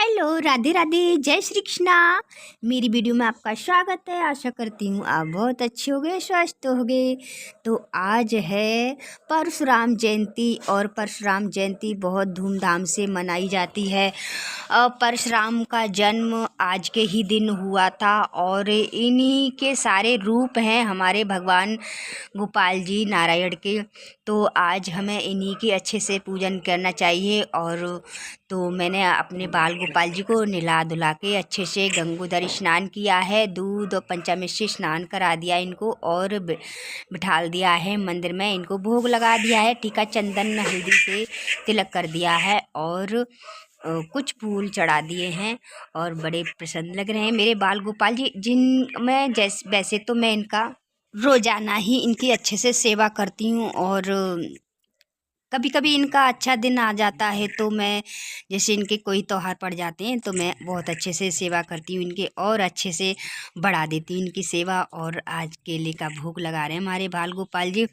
Hello, Radhe Radhe, जय श्री कृष्णा। मेरी video में आपका स्वागत है। आशा करती हूँ आप बहुत अच्छे होंगे, स्वस्थ होंगे। तो आज है परशुराम जयंती और परशुराम जयंती बहुत धूमधाम से मनाई जाती है। परशुराम का जन्म आज के ही दिन हुआ था और इन्हीं के सारे रूप हैं हमारे भगवान गोपाल जी नारायण के। तो आज हमें इन्हीं के अच्छे से पूजन करना चाहिए। और तो मैंने अपने बाल गोपाल जी को नहला धुला के अच्छे से गंगोदरी स्नान किया है, दूध और पंचामृत से स्नान करा दिया इनको और बिठाल दिया है मंदिर में। इनको भोग लगा दिया है, टीका चंदन हल्दी से तिलक कर दिया है और कुछ फूल चढ़ा दिए हैं और बड़े प्रसन्न लग रहे हैं मेरे बाल गोपाल जी। जिन मैं जैसे वैसे तो मैं इनका रोज़ाना ही इनकी अच्छे से सेवा करती हूँ और कभी कभी इनका अच्छा दिन आ जाता है तो मैं जैसे इनके कोई त्योहार पड़ जाते हैं तो मैं बहुत अच्छे से सेवा करती हूँ इनके और अच्छे से बढ़ा देती हूँ इनकी सेवा। और आज केले का भोग लगा रहे हैं हमारे बाल गोपाल जी।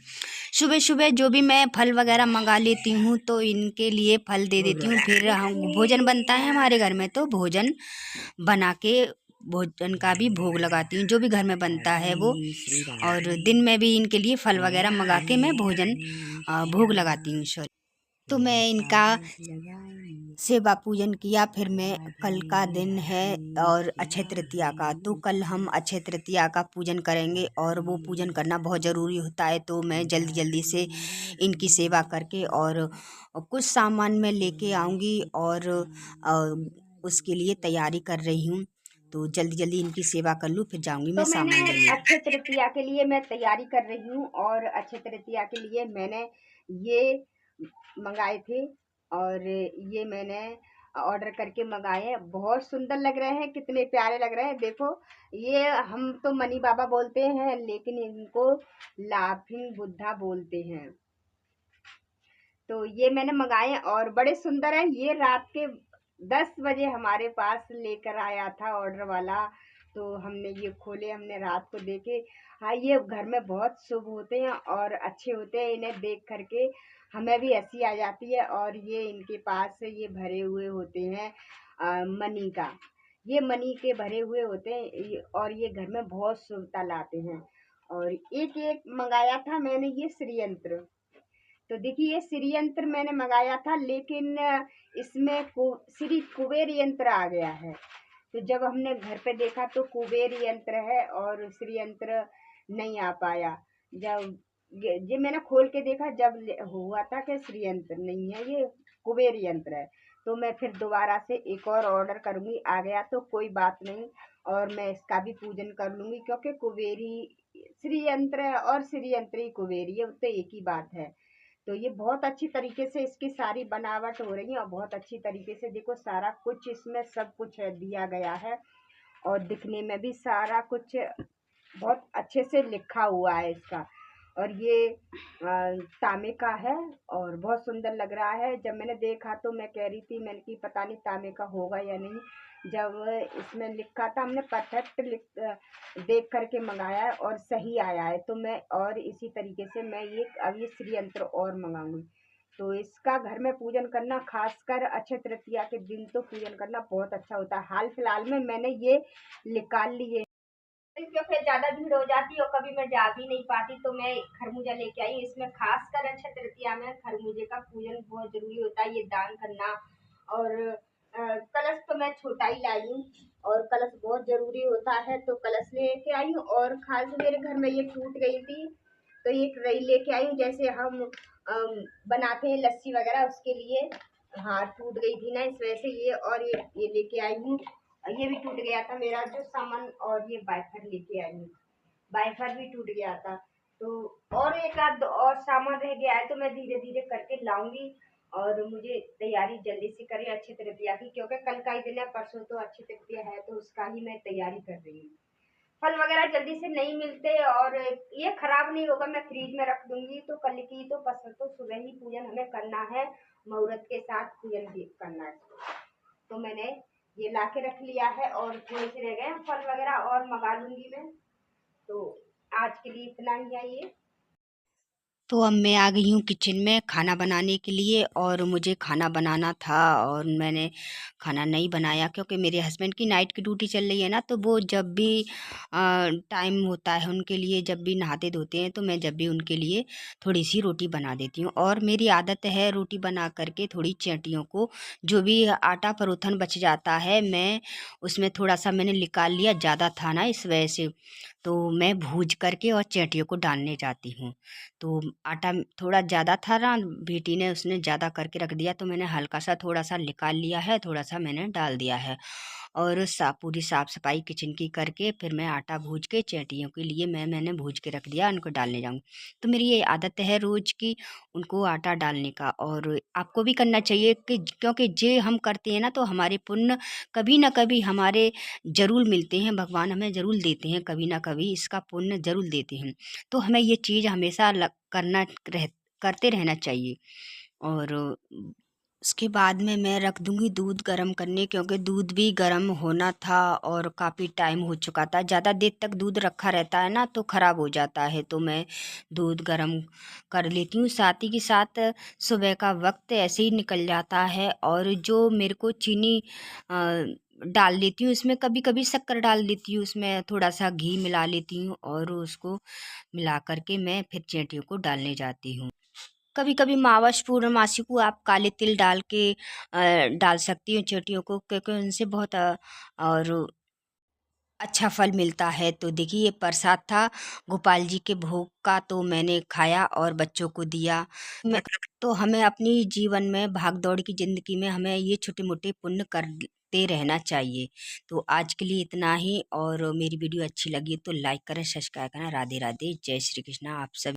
सुबह सुबह जो भी मैं फल वगैरह मंगा लेती हूँ तो इनके लिए फल दे देती हूँ। फिर हम भोजन बनता है हमारे घर में तो भोजन बना के भोजन का भी भोग लगाती हूँ, जो भी घर में बनता है वो। और दिन में भी इनके लिए फल वगैरह मंगा के मैं भोजन भोग लगाती हूँ। सॉरी, तो मैं इनका सेवा पूजन किया। फिर मैं कल का दिन है और अक्षय तृतीया का, तो कल हम अक्षय तृतीया का पूजन करेंगे और वो पूजन करना बहुत ज़रूरी होता है। तो मैं जल्दी जल्दी से इनकी सेवा करके और कुछ सामान मैं लेके आऊँगी और उसके लिए तैयारी कर रही हूँ। तो जल्दी जल्दी इनकी सेवा कर लूँ, फिर जाऊँगी मैं सामान लेने। अक्षय तृतीया के लिए मैं तैयारी कर रही हूँ और अक्षय तृतीया के लिए मैंने ये मंगाए थे और ये मैंने ऑर्डर करके मंगाए हैं। बहुत सुंदर लग रहे हैं, कितने प्यारे लग रहे हैं। देखो, ये हम तो मनी बाबा बोलते हैं लेकिन इनको लाफिंग बुद्धा बोलते हैं। तो ये मैंने मंगाए और बड़े सुंदर हैं। ये रात के 10 बजे हमारे पास लेकर आया था ऑर्डर वाला। तो हमने ये खोले, हमने रात को देखे। हाँ, ये घर में बहुत शुभ होते हैं और अच्छे होते हैं। इन्हें देख करके हमें भी हंसी आ जाती है। और ये इनके पास ये भरे हुए होते हैं मनी का, ये मनी के भरे हुए होते हैं और ये घर में बहुत शुभता लाते हैं। और एक एक मंगाया था मैंने ये श्री यंत्र। तो देखिए, ये श्री यंत्र मैंने मंगाया था लेकिन इसमें श्री कुबेर यंत्र आ गया है। तो जब हमने घर पे देखा तो कुबेर यंत्र है और श्री यंत्र नहीं आ पाया। जब ये मैंने खोल के देखा, जब हुआ था कि श्री यंत्र नहीं है, ये कुबेर यंत्र है। तो मैं फिर दोबारा से एक और ऑर्डर करूंगी, आ गया तो कोई बात नहीं और मैं इसका भी पूजन कर लूंगी क्योंकि कुबेरी श्री यंत्र है और श्री यंत्र ही कुबेरी है, तो एक ही बात है। तो ये बहुत अच्छी तरीके से इसकी सारी बनावट हो रही है और बहुत अच्छी तरीके से देखो सारा कुछ इसमें सब कुछ है दिया गया है और दिखने में भी सारा कुछ बहुत अच्छे से लिखा हुआ है इसका। और ये तांबे का है और बहुत सुंदर लग रहा है। जब मैंने देखा तो मैं कह रही थी, मैंने कि पता नहीं तांबे का होगा या नहीं। जब इसमें लिखा था, हमने परफेक्ट देख करके मंगाया है और सही आया है। तो मैं और इसी तरीके से मैं ये अब ये श्री यंत्र और मंगाऊंगी। तो इसका घर में पूजन करना, खासकर अक्षय तृतीया के दिन तो पूजन करना बहुत अच्छा होता है। हाल फिलहाल में मैंने ये निकाल लिए क्योंकि ज्यादा भीड़ हो जाती है और कभी मैं जा भी नहीं पाती तो मैं खरबूजा लेके आई। इसमें खासकर अक्षय तृतीया में खरबूजे का पूजन बहुत जरूरी होता है, ये दान करना। और कलश तो मैं छोटा ही लाई हूँ और कलश बहुत जरूरी होता है तो कलश लेके आई हूँ। और खास मेरे घर में ये टूट गई थी तो ये रई लेके आई हूँ, जैसे हम बनाते हैं लस्सी वगैरह उसके लिए। हाँ, टूट गई थी ना इस वजह से ये, और ये लेके आई हूँ। ये भी टूट गया था मेरा जो सामान। और ये वाइफर लेके आई हूँ, वाइफर भी टूट गया था। तो और एक आध और सामान रह गया है तो मैं धीरे धीरे करके लाऊंगी। और मुझे तैयारी जल्दी से करें अक्षय तृतीया की, क्योंकि कल का ही दिन है, परसों तो अक्षय तृतीया है तो उसका ही मैं तैयारी कर रही हूँ। फल वगैरह जल्दी से नहीं मिलते और ये खराब नहीं होगा, मैं फ्रिज में रख दूंगी। तो कल की तो परसों तो सुबह ही पूजन हमें करना है, मुहूर्त के साथ पूजन भी करना है। तो मैंने ये ला के रख लिया है और थोड़े से रह गए फल वगैरह और मंगा लूंगी मैं। तो आज के लिए इतना ही है ये। तो अब मैं आ गई हूँ किचन में खाना बनाने के लिए, और मुझे खाना बनाना था और मैंने खाना नहीं बनाया क्योंकि मेरे हस्बैंड की नाइट की ड्यूटी चल रही है ना। तो वो जब भी टाइम होता है उनके लिए, जब भी नहाते धोते हैं, तो मैं जब भी उनके लिए थोड़ी सी रोटी बना देती हूँ। और मेरी आदत है रोटी बना करके थोड़ी चींटियों को, जो भी आटा परोथन बच जाता है, मैं उसमें थोड़ा सा मैंने निकाल लिया, ज़्यादा था ना इस वजह से। तो मैं भूज करके और चींटियों को डालने जाती हूँ। तो आटा थोड़ा ज़्यादा था ना, बेटी ने उसने ज़्यादा करके रख दिया, तो मैंने हल्का सा थोड़ा सा निकाल लिया है, थोड़ा सा मैंने डाल दिया है। और पूरी साफ़ सफाई किचन की करके फिर मैं आटा भूज के चींटियों के लिए मैंने भूज के रख दिया, उनको डालने जाऊँगी। तो मेरी ये आदत है रोज़ की उनको आटा डालने का, और आपको भी करना चाहिए कि क्योंकि जे हम करते हैं ना, तो हमारे पुण्य कभी ना कभी हमारे ज़रूर मिलते हैं, भगवान हमें ज़रूर देते हैं, कभी ना कभी इसका पुण्य ज़रूर देते हैं। तो हमें ये चीज़ हमेशा करते रहना चाहिए। और उसके बाद में मैं रख दूंगी दूध गर्म करने, क्योंकि दूध भी गर्म होना था और काफ़ी टाइम हो चुका था। ज़्यादा देर तक दूध रखा रहता है ना तो ख़राब हो जाता है, तो मैं दूध गर्म कर लेती हूँ। साथ ही के साथ सुबह का वक्त ऐसे ही निकल जाता है, और जो मेरे को चीनी डाल देती हूँ इसमें, कभी कभी शक्कर डाल देती हूँ उसमें, थोड़ा सा घी मिला लेती हूँ और उसको मिला करके मैं फिर चींटियों को डालने जाती हूँ। कभी कभी मावश पूर्णमासी को आप काले तिल डाल के डाल सकती हो चींटियों को, क्योंकि उनसे बहुत और अच्छा फल मिलता है। तो देखिए ये प्रसाद था गोपाल जी के भोग का, तो मैंने खाया और बच्चों को दिया। मैं तो हमें अपनी जीवन में भाग दौड़ की ज़िंदगी में हमें ये छोटे मोटे पुण्य करते रहना चाहिए। तो आज के लिए इतना ही, और मेरी वीडियो अच्छी लगी तो लाइक करें, सब्सक्राइब करें। राधे राधे, जय श्री कृष्णा आप सभी।